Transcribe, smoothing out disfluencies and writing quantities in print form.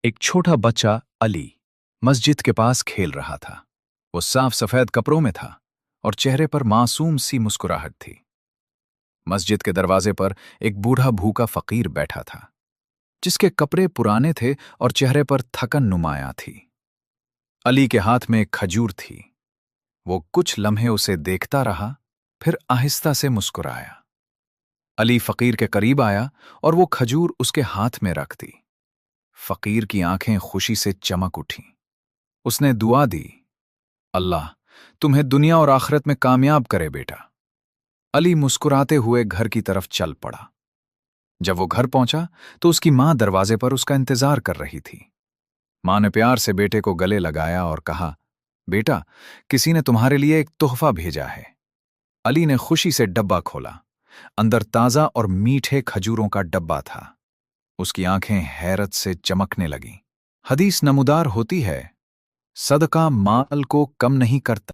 एक छोटा बच्चा अली मस्जिद के पास खेल रहा था। वो साफ सफेद कपड़ों में था और चेहरे पर मासूम सी मुस्कुराहट थी। मस्जिद के दरवाजे पर एक बूढ़ा भूखा फकीर बैठा था, जिसके कपड़े पुराने थे और चेहरे पर थकन नुमाया थी। अली के हाथ में एक खजूर थी। वो कुछ लम्हे उसे देखता रहा, फिर आहिस्ता से मुस्कुराया। अली फकीर के करीब आया और वो खजूर उसके हाथ में रख दी। फकीर की आंखें खुशी से चमक उठीं। उसने दुआ दी, अल्लाह तुम्हें दुनिया और आखिरत में कामयाब करे बेटा। अली मुस्कुराते हुए घर की तरफ चल पड़ा। जब वो घर पहुंचा तो उसकी मां दरवाजे पर उसका इंतजार कर रही थी। मां ने प्यार से बेटे को गले लगाया और कहा, बेटा, किसी ने तुम्हारे लिए एक तोहफा भेजा है। अली ने खुशी से डब्बा खोला। अंदर ताजा और मीठे खजूरों का डब्बा था। उसकी आंखें हैरत से चमकने लगीं। हदीस नमूदार होती है, सदका माल को कम नहीं करता।